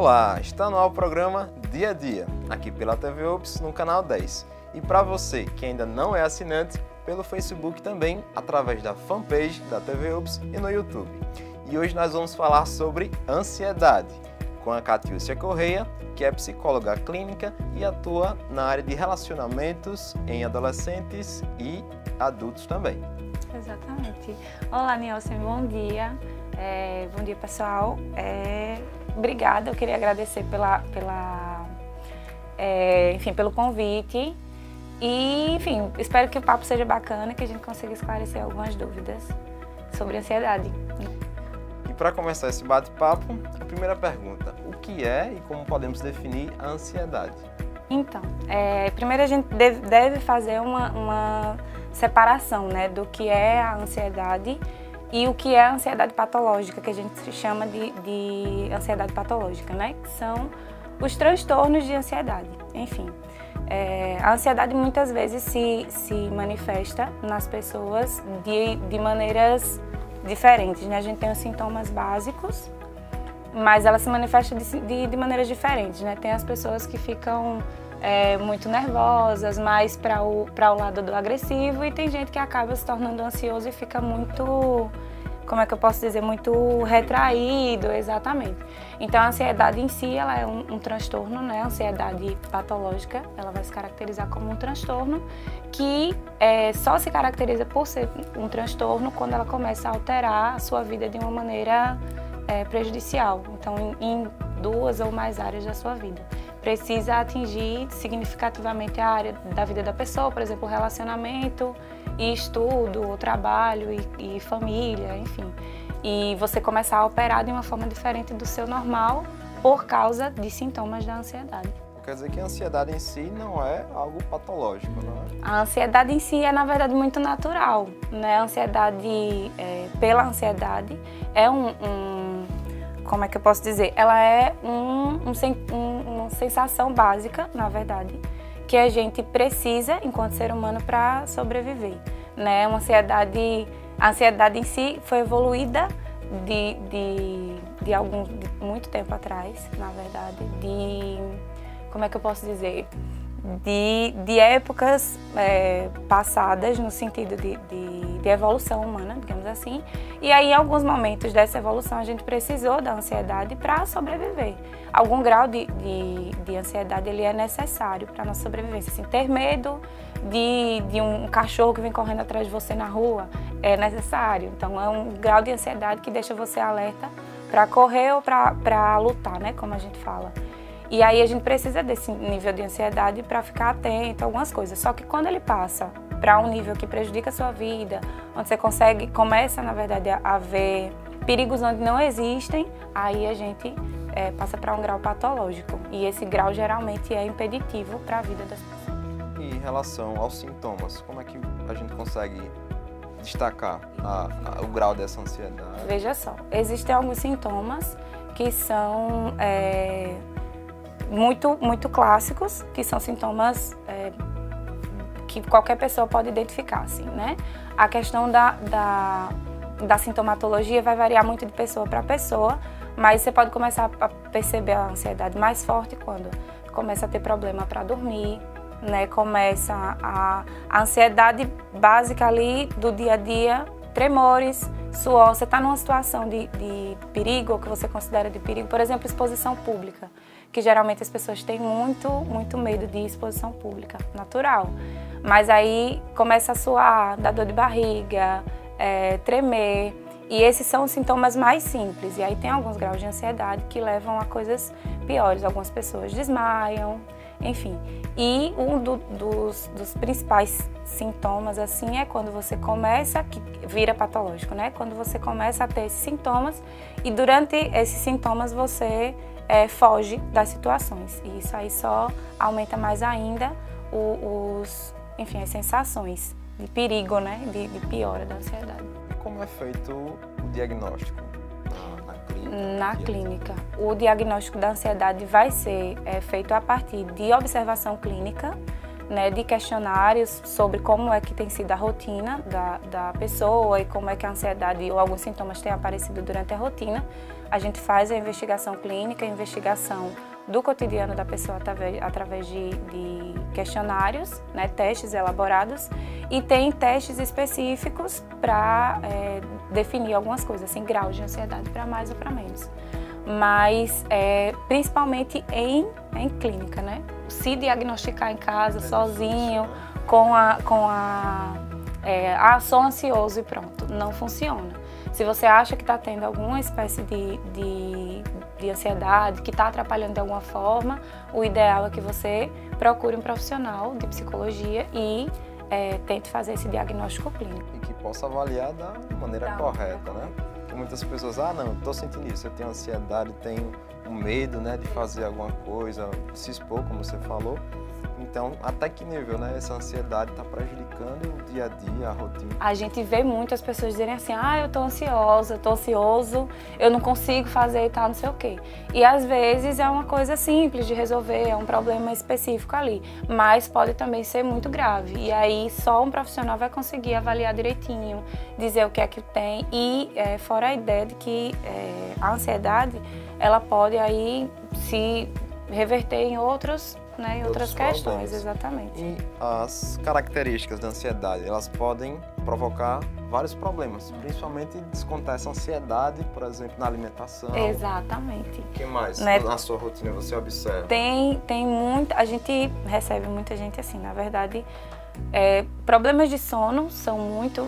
Olá, está no ar o programa Dia a Dia, aqui pela TV UPS no canal 10. E para você que ainda não é assinante, pelo Facebook também, através da fanpage da TV UPS e no YouTube. E hoje nós vamos falar sobre ansiedade, com a Catiúcia Correia, que é psicóloga clínica e atua na área de relacionamentos em adolescentes e adultos também. Exatamente. Olá, Nilson, bom dia. Bom dia, pessoal. Obrigada, eu queria agradecer pelo convite. E, enfim, espero que o papo seja bacana e que a gente consiga esclarecer algumas dúvidas sobre ansiedade. E para começar esse bate-papo, a primeira pergunta: o que é e como podemos definir a ansiedade? Então, primeiro a gente deve fazer uma separação, né, do que é a ansiedade e o que é a ansiedade patológica, que a gente chama de ansiedade patológica, né, que são os transtornos de ansiedade. Enfim, a ansiedade muitas vezes se manifesta nas pessoas de maneiras diferentes, né? A gente tem os sintomas básicos, mas ela se manifesta de maneiras diferentes, né? Tem as pessoas que ficam muito nervosas, mais para o lado do agressivo, e tem gente que acaba se tornando ansioso e fica muito, como é que eu posso dizer, muito retraído, exatamente. Então a ansiedade em si, ela é um transtorno, né? A ansiedade patológica, ela vai se caracterizar como um transtorno que só se caracteriza por ser um transtorno quando ela começa a alterar a sua vida de uma maneira prejudicial, então em duas ou mais áreas da sua vida. Precisa atingir significativamente a área da vida da pessoa, por exemplo, relacionamento e estudo, trabalho e família, enfim. E você começar a operar de uma forma diferente do seu normal por causa de sintomas da ansiedade. Quer dizer que a ansiedade em si não é algo patológico, não é? A ansiedade em si é, na verdade, muito natural, né? A ansiedade, pela ansiedade, é como é que eu posso dizer? Ela é uma sensação básica, na verdade, que a gente precisa, enquanto ser humano, para sobreviver, né? A ansiedade em si foi evoluída de muito tempo atrás, na verdade, como é que eu posso dizer? De épocas passadas, no sentido de evolução humana, digamos assim. E aí, em alguns momentos dessa evolução, a gente precisou da ansiedade para sobreviver. Algum grau de ansiedade ele é necessário para a nossa sobrevivência. Assim, ter medo de um cachorro que vem correndo atrás de você na rua é necessário. Então, é um grau de ansiedade que deixa você alerta para correr ou para lutar, né, como a gente fala. E aí a gente precisa desse nível de ansiedade para ficar atento a algumas coisas. Só que quando ele passa para um nível que prejudica a sua vida, onde você começa, na verdade, a ver perigos onde não existem, aí a gente passa para um grau patológico. E esse grau geralmente é impeditivo para a vida das pessoas. E em relação aos sintomas, como é que a gente consegue destacar o grau dessa ansiedade? Veja só, existem alguns sintomas que são muito clássicos, que são sintomas que qualquer pessoa pode identificar, assim, né? A questão da sintomatologia vai variar muito de pessoa para pessoa, mas você pode começar a perceber a ansiedade mais forte quando começa a ter problema para dormir, né? Começa a ansiedade básica ali do dia a dia, tremores, suor. Você está numa situação de perigo, ou que você considera de perigo, por exemplo, exposição pública, que geralmente as pessoas têm muito medo de exposição pública, natural. Mas aí começa a suar, dar dor de barriga, tremer, e esses são os sintomas mais simples. E aí tem alguns graus de ansiedade que levam a coisas piores. Algumas pessoas desmaiam, enfim. E um dos principais sintomas, assim, é quando você começa, que vira patológico, né? Quando você começa a ter esses sintomas e durante esses sintomas você foge das situações. E isso aí só aumenta mais ainda as sensações de perigo, né? De piora da ansiedade. E como é feito o diagnóstico na clínica? Na clínica, o diagnóstico da ansiedade vai ser feito a partir de observação clínica, né, de questionários sobre como é que tem sido a rotina da pessoa e como é que a ansiedade ou alguns sintomas têm aparecido durante a rotina. A gente faz a investigação clínica, a investigação do cotidiano da pessoa através de questionários, né, testes elaborados, e tem testes específicos para definir algumas coisas, assim, graus de ansiedade para mais ou para menos. Mas principalmente em clínica, né? Se diagnosticar em casa, sozinho, sou ansioso e pronto, não funciona. Se você acha que está tendo alguma espécie de ansiedade, que está atrapalhando de alguma forma, o ideal é que você procure um profissional de psicologia e tente fazer esse diagnóstico clínico. E que possa avaliar da maneira correta, né? Porque muitas pessoas, não, estou sentindo isso, eu tenho ansiedade, tenho um medo, né, de fazer alguma coisa, se expor, como você falou. Então, até que nível, né, essa ansiedade está prejudicando o dia a dia, a rotina? A gente vê muitas pessoas dizerem assim, eu estou ansiosa, eu estou ansioso, eu não consigo fazer e tal, não sei o quê. E às vezes é uma coisa simples de resolver, é um problema específico ali, mas pode também ser muito grave. E aí só um profissional vai conseguir avaliar direitinho, dizer o que é que tem e fora a ideia de que a ansiedade, ela pode aí se reverter em outras questões, problemas. Exatamente. E as características da ansiedade, elas podem provocar vários problemas, principalmente descontar essa ansiedade, por exemplo, na alimentação. Exatamente. O que mais, né? Na sua rotina, você observa? Tem muita, a gente recebe muita gente assim, na verdade, problemas de sono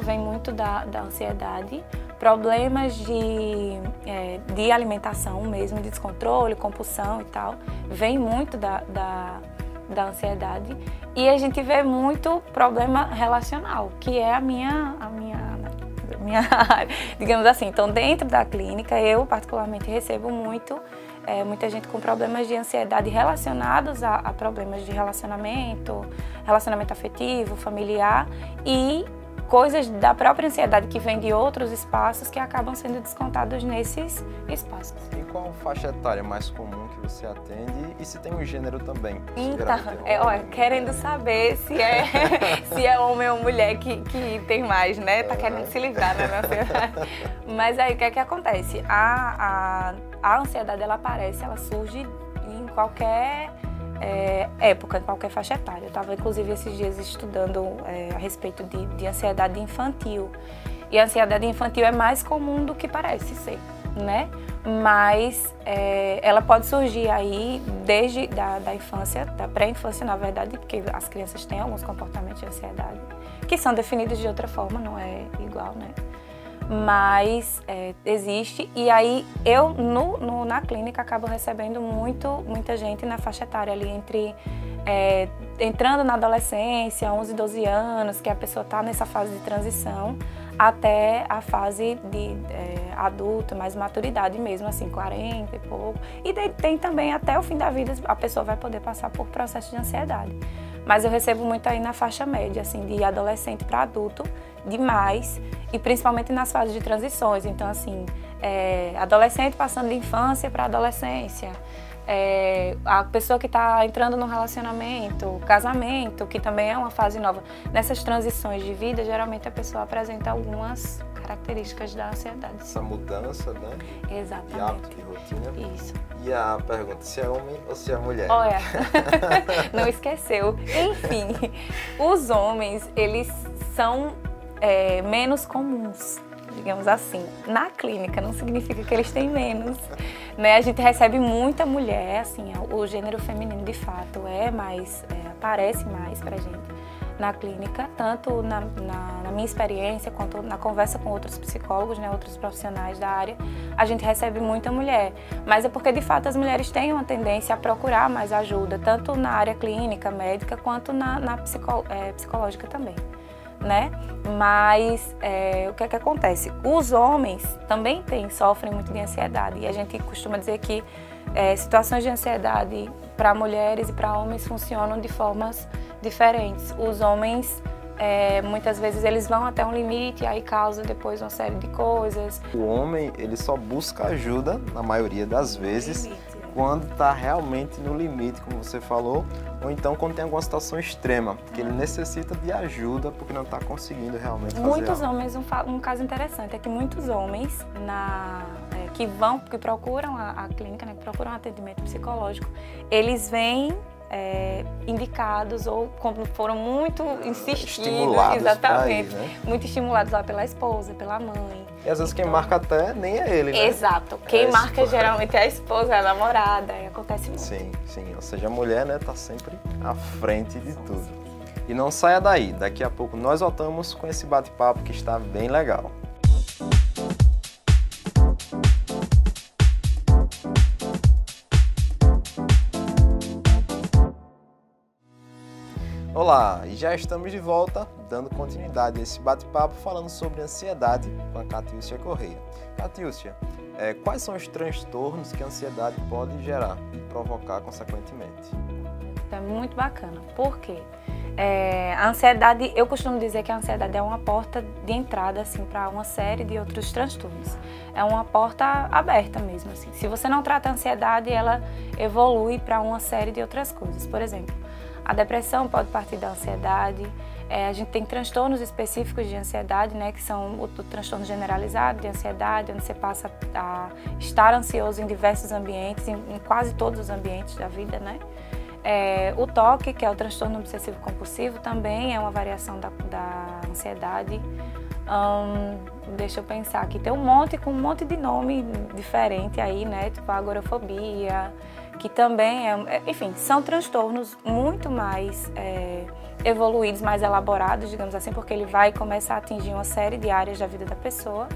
vem muito da ansiedade, problemas de alimentação mesmo, de descontrole, compulsão e tal, vem muito da ansiedade. E a gente vê muito problema relacional, que é a minha área, digamos assim. Então, dentro da clínica, eu particularmente recebo muita gente com problemas de ansiedade relacionados a problemas de relacionamento afetivo, familiar e coisas da própria ansiedade que vem de outros espaços que acabam sendo descontados nesses espaços. E qual faixa etária mais comum que você atende e se tem um gênero também? Então, querendo saber se é homem ou mulher que tem mais, né? Tá querendo se livrar, né, minha filha? Mas aí o que é que acontece? A ansiedade, ela surge em qualquer época, em qualquer faixa etária. Eu estava, inclusive, esses dias estudando a respeito de ansiedade infantil. E a ansiedade infantil é mais comum do que parece ser, né? Mas ela pode surgir aí desde da infância, da pré-infância, na verdade, porque as crianças têm alguns comportamentos de ansiedade que são definidos de outra forma, não é igual, né? Mas existe, e aí eu na clínica acabo recebendo muita gente na faixa etária ali entrando na adolescência, 11, 12 anos, que a pessoa está nessa fase de transição, até a fase de adulto, mais maturidade mesmo, assim, 40 e pouco. E tem também até o fim da vida a pessoa vai poder passar por processo de ansiedade. Mas eu recebo muito aí na faixa média, assim, de adolescente para adulto, demais, e principalmente nas fases de transições. Então, assim, adolescente passando de infância para adolescência, a pessoa que está entrando num relacionamento, casamento, que também é uma fase nova. Nessas transições de vida, geralmente a pessoa apresenta algumas características da ansiedade. Essa mudança, né? Exatamente. De hábito, de rotina. Isso. E a pergunta, se é homem ou se é mulher? Olha, não esqueceu. Enfim, os homens, eles são menos comuns, digamos assim. Na clínica não significa que eles têm menos, né? A gente recebe muita mulher, assim, o gênero feminino de fato aparece mais pra gente na clínica, tanto na minha experiência quanto na conversa com outros psicólogos, né, outros profissionais da área, a gente recebe muita mulher. Mas é porque, de fato, as mulheres têm uma tendência a procurar mais ajuda, tanto na área clínica, médica, quanto na psicológica também, né? Mas o que é que acontece? Os homens também sofrem muito de ansiedade e a gente costuma dizer que situações de ansiedade para mulheres e para homens funcionam de formas diferentes. Os homens, muitas vezes, eles vão até um limite e aí causa depois uma série de coisas. O homem, ele só busca ajuda, na maioria das vezes, quando está realmente no limite, como você falou, ou então quando tem alguma situação extrema, que ele necessita de ajuda porque não está conseguindo realmente fazer Muitos algo. homens, um caso interessante é que muitos homens que procuram a clínica, né, que procuram atendimento psicológico, eles vêm indicados ou como foram muito insistidos, estimulados exatamente, pra ir, né? muito estimulados lá pela esposa, pela mãe. E às vezes quem marca até nem é ele, né? Exato. Quem marca geralmente é a esposa, é a namorada, e acontece muito. Sim, sim. Ou seja, a mulher, né, tá sempre à frente de tudo. E não saia daí, daqui a pouco nós voltamos com esse bate-papo que está bem legal. Olá, e já estamos de volta, dando continuidade a esse bate-papo falando sobre ansiedade com a Catiúcia Correia. Catiúcia, quais são os transtornos que a ansiedade pode gerar e provocar consequentemente? É muito bacana, porque a ansiedade, eu costumo dizer que a ansiedade é uma porta de entrada assim, para uma série de outros transtornos. É uma porta aberta mesmo. Assim. Se você não trata a ansiedade, ela evolui para uma série de outras coisas. Por exemplo, a depressão pode partir da ansiedade. A gente tem transtornos específicos de ansiedade, né, que são o transtorno generalizado de ansiedade, onde você passa a estar ansioso em diversos ambientes, em quase todos os ambientes da vida, né? O TOC, que é o transtorno obsessivo compulsivo, também é uma variação da ansiedade. Deixa eu pensar aqui, tem com um monte de nome diferente aí, né? Tipo a agorafobia, que também enfim, são transtornos muito mais evoluídos, mais elaborados, digamos assim, porque ele vai começar a atingir uma série de áreas da vida da pessoa,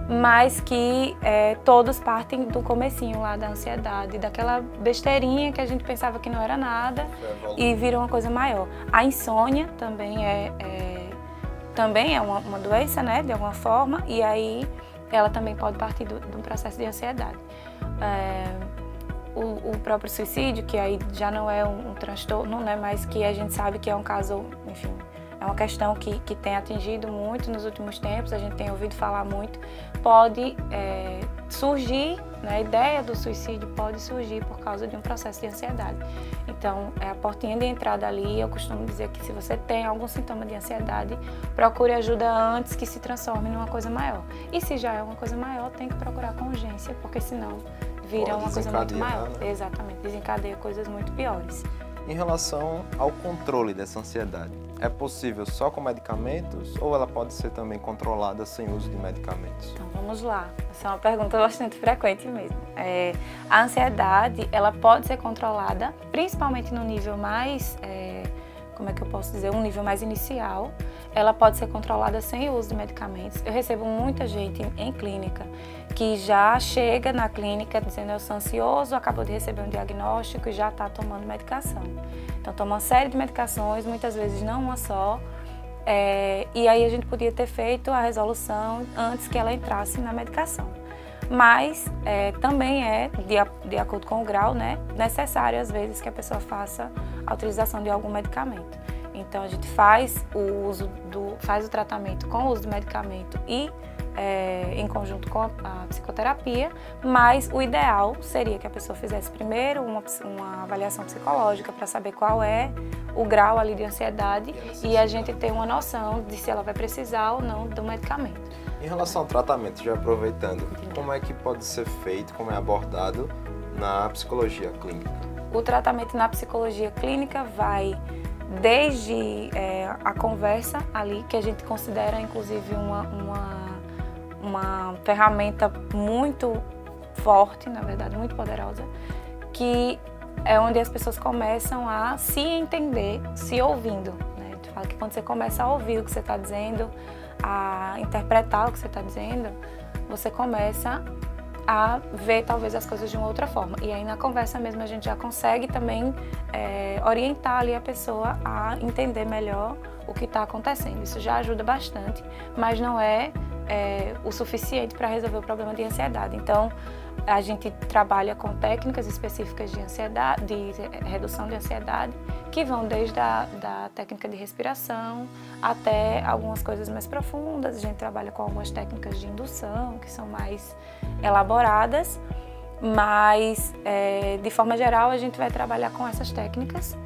mas que todos partem do comecinho lá da ansiedade, daquela besteirinha que a gente pensava que não era nada e vira uma coisa maior. A insônia também é uma doença, né, de alguma forma, e aí ela também pode partir de um processo de ansiedade. O próprio suicídio, que aí já não é um transtorno, né, mas que a gente sabe que é um caso, enfim, é uma questão que tem atingido muito nos últimos tempos, a gente tem ouvido falar muito, pode surgir, né, a ideia do suicídio pode surgir por causa de um processo de ansiedade. Então, é a portinha de entrada ali. Eu costumo dizer que se você tem algum sintoma de ansiedade, procure ajuda antes que se transforme numa coisa maior. E se já é uma coisa maior, tem que procurar com urgência, porque senão vira uma coisa muito maior. Né? Exatamente, desencadeia coisas muito piores. Em relação ao controle dessa ansiedade, é possível só com medicamentos ou ela pode ser também controlada sem uso de medicamentos? Então vamos lá, essa é uma pergunta bastante frequente mesmo. A ansiedade, ela pode ser controlada, principalmente no nível mais, como é que eu posso dizer, um nível mais inicial. Ela pode ser controlada sem o uso de medicamentos. Eu recebo muita gente em clínica que já chega na clínica dizendo eu sou ansioso, acabou de receber um diagnóstico e já está tomando medicação. Então toma uma série de medicações, muitas vezes não uma só, e aí a gente podia ter feito a resolução antes que ela entrasse na medicação. Mas também de acordo com o grau, né, necessário às vezes que a pessoa faça a utilização de algum medicamento. Então a gente faz o tratamento com o uso do medicamento e em conjunto com a psicoterapia, mas o ideal seria que a pessoa fizesse primeiro uma avaliação psicológica para saber qual é o grau ali de ansiedade e a gente ter uma noção de se ela vai precisar ou não do medicamento. Em relação ao tratamento, já aproveitando, como é que pode ser feito, como é abordado na psicologia clínica? O tratamento na psicologia clínica vai desde a conversa ali, que a gente considera inclusive uma ferramenta muito forte, na verdade, muito poderosa, que é onde as pessoas começam a se entender, se ouvindo. Né? A gente fala que quando você começa a ouvir o que você está dizendo, a interpretar o que você está dizendo, você começa a ver talvez as coisas de uma outra forma. E aí na conversa mesmo a gente já consegue também orientar ali a pessoa a entender melhor o que está acontecendo. Isso já ajuda bastante, mas não é o suficiente para resolver o problema de ansiedade. Então, a gente trabalha com técnicas específicas de ansiedade, de redução de ansiedade, que vão desde da técnica de respiração até algumas coisas mais profundas. A gente trabalha com algumas técnicas de indução, que são mais elaboradas, mas de forma geral a gente vai trabalhar com essas técnicas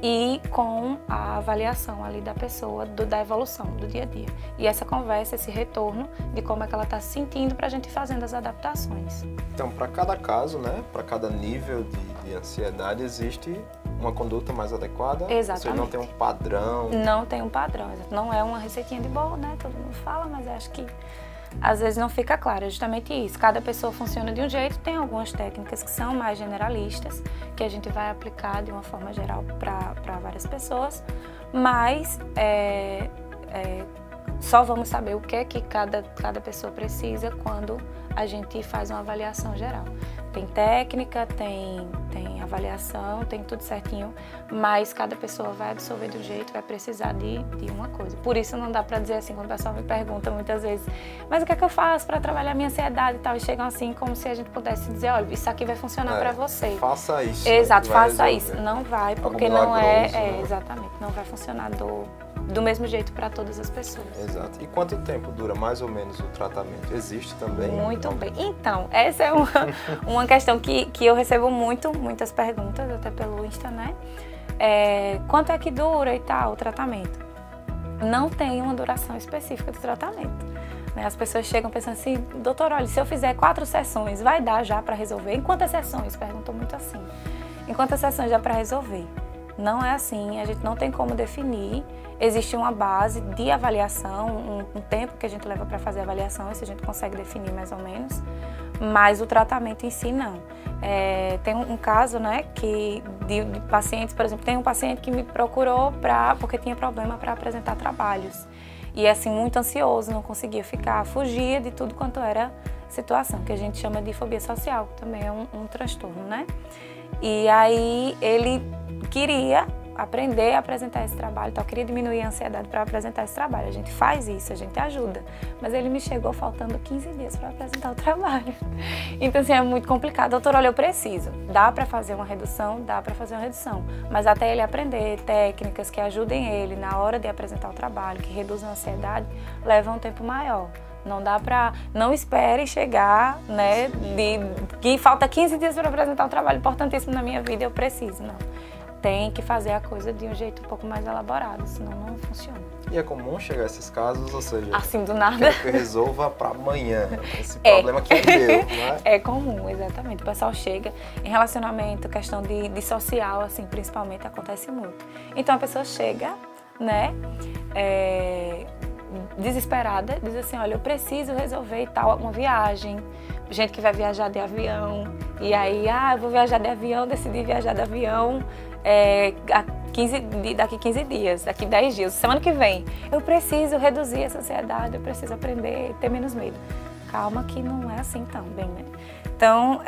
e com a avaliação ali da pessoa, da evolução do dia a dia. E essa conversa, esse retorno de como é que ela está se sentindo para a gente ir fazendo as adaptações. Então, para cada caso, né, para cada nível de ansiedade, existe uma conduta mais adequada? Exatamente. Você não tem um padrão? Não tem um padrão, não é uma receitinha de bolo, né? Todo mundo fala, mas acho que às vezes não fica claro, é justamente isso. Cada pessoa funciona de um jeito, tem algumas técnicas que são mais generalistas, que a gente vai aplicar de uma forma geral para várias pessoas, mas só vamos saber o que é que cada pessoa precisa quando a gente faz uma avaliação geral. Tem técnica, tem avaliação, tem tudo certinho, mas cada pessoa vai absorver de um jeito, vai precisar de uma coisa. Por isso não dá para dizer assim, quando o pessoal me pergunta muitas vezes, mas o que é que eu faço para trabalhar minha ansiedade e tal? E chegam assim como se a gente pudesse dizer, olha, isso aqui vai funcionar para você. Faça isso. Exato, faça resolver. Isso. Não vai, porque algo não milagroso, é, né? exatamente, não vai funcionar do mesmo jeito para todas as pessoas. Exato. E quanto tempo dura mais ou menos o tratamento? Existe também? Muito bem. Então, essa é uma questão que eu recebo muitas perguntas, até pelo Insta, né? Quanto é que dura e tal o tratamento? Não tem uma duração específica do tratamento. Né? As pessoas chegam pensando assim, doutor, olha, se eu fizer 4 sessões, vai dar já para resolver? Em quantas sessões? Perguntam muito assim. Em quantas sessões já para resolver? Não é assim, a gente não tem como definir. Existe uma base de avaliação, um tempo que a gente leva para fazer a avaliação, isso a gente consegue definir mais ou menos, mas o tratamento em si não. Tem um caso, né, de pacientes, por exemplo, tem um paciente que me procurou porque tinha problema para apresentar trabalhos. E assim, muito ansioso, não conseguia ficar, fugia de tudo quanto era situação, que a gente chama de fobia social, também é um transtorno, né? E aí ele queria aprender a apresentar esse trabalho, então queria diminuir a ansiedade para apresentar esse trabalho. A gente faz isso, a gente ajuda, mas ele me chegou faltando 15 dias para apresentar o trabalho. Então assim, é muito complicado. Doutor, olha, eu preciso. Dá para fazer uma redução? Dá para fazer uma redução, mas até ele aprender técnicas que ajudem ele na hora de apresentar o trabalho, que reduzam a ansiedade, leva um tempo maior. Não dá para, não espere chegar, né, que falta 15 dias para apresentar um trabalho importantíssimo na minha vida, eu preciso, não. Tem que fazer a coisa de um jeito um pouco mais elaborado, senão não funciona. E é comum chegar a esses casos, ou seja, assim do nada, quero que eu resolva para amanhã, esse problema que é meu, né? É comum, exatamente. O pessoal chega em relacionamento, questão de social, assim, principalmente, acontece muito. Então a pessoa chega, né, desesperada, diz assim, olha, eu preciso resolver e tal, uma viagem, gente que vai viajar de avião, e aí, eu vou viajar de avião, decidi viajar de avião daqui 15 dias, daqui 10 dias, semana que vem, eu preciso reduzir essa ansiedade, eu preciso aprender, ter menos medo. Calma que não é assim também, né? Então,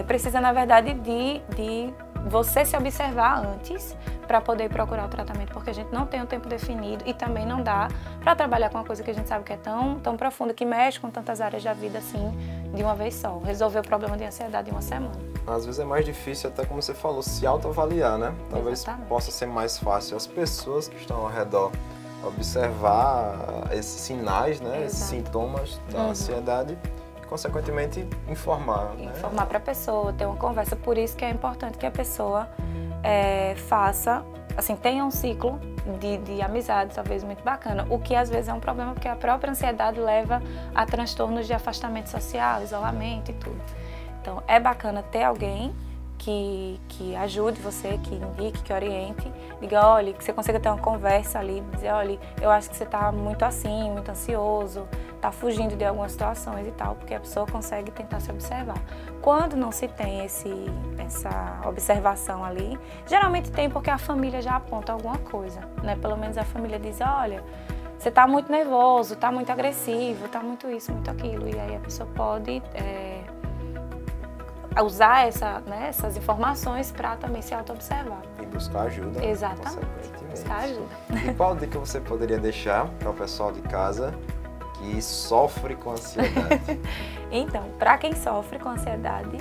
precisa, na verdade, de você se observar antes para poder procurar o tratamento, porque a gente não tem um tempo definido e também não dá para trabalhar com uma coisa que a gente sabe que é tão profunda, que mexe com tantas áreas da vida assim, de uma vez só. Resolver o problema de ansiedade em uma semana. Às vezes é mais difícil, até como você falou, se autoavaliar, né? Talvez Exatamente. possa ser mais fácil as pessoas que estão ao redor observar esses sinais, né? Exato. Esses sintomas da ansiedade e, consequentemente, informar. Informar para a pessoa, ter uma conversa. Por isso que é importante que a pessoa faça, assim, tenha um ciclo de amizade, talvez muito bacana, o que às vezes é um problema, porque a própria ansiedade leva a transtornos de afastamento social, isolamento e tudo. Então, é bacana ter alguém que ajude você, que indique, que oriente, diga, olha, que você consiga ter uma conversa ali, dizer, olha, eu acho que você está muito assim, muito ansioso, está fugindo de algumas situações e tal, porque a pessoa consegue tentar se observar. Quando não se tem essa observação ali, geralmente tem porque a família já aponta alguma coisa, né? Pelo menos a família diz, olha, você está muito nervoso, está muito agressivo, está muito isso, muito aquilo, e aí a pessoa pode usar essas informações para também se auto-observar. E buscar ajuda. Exatamente, buscar ajuda. E qual dica você poderia deixar para o pessoal de casa que sofre com ansiedade? Então, para quem sofre com ansiedade,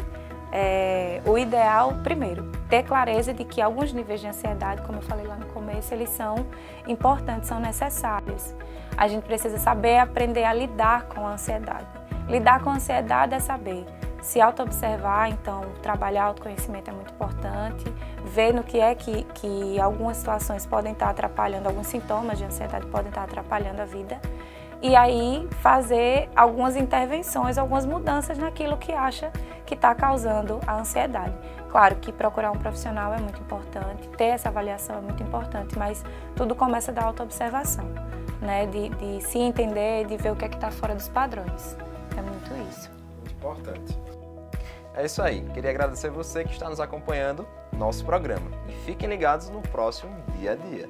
o ideal, primeiro, ter clareza de que alguns níveis de ansiedade, como eu falei lá no começo, eles são importantes, são necessários. A gente precisa saber aprender a lidar com a ansiedade. Lidar com a ansiedade é saber se auto-observar, então trabalhar autoconhecimento é muito importante, ver no que é que algumas situações podem estar atrapalhando, alguns sintomas de ansiedade podem estar atrapalhando a vida, e aí fazer algumas intervenções, algumas mudanças naquilo que acha que está causando a ansiedade. Claro que procurar um profissional é muito importante, ter essa avaliação é muito importante, mas tudo começa da auto-observação, né? De se entender, de ver o que é que está fora dos padrões. É muito isso. Muito importante. É isso aí. Queria agradecer você que está nos acompanhando no nosso programa. E fiquem ligados no próximo Dia a Dia.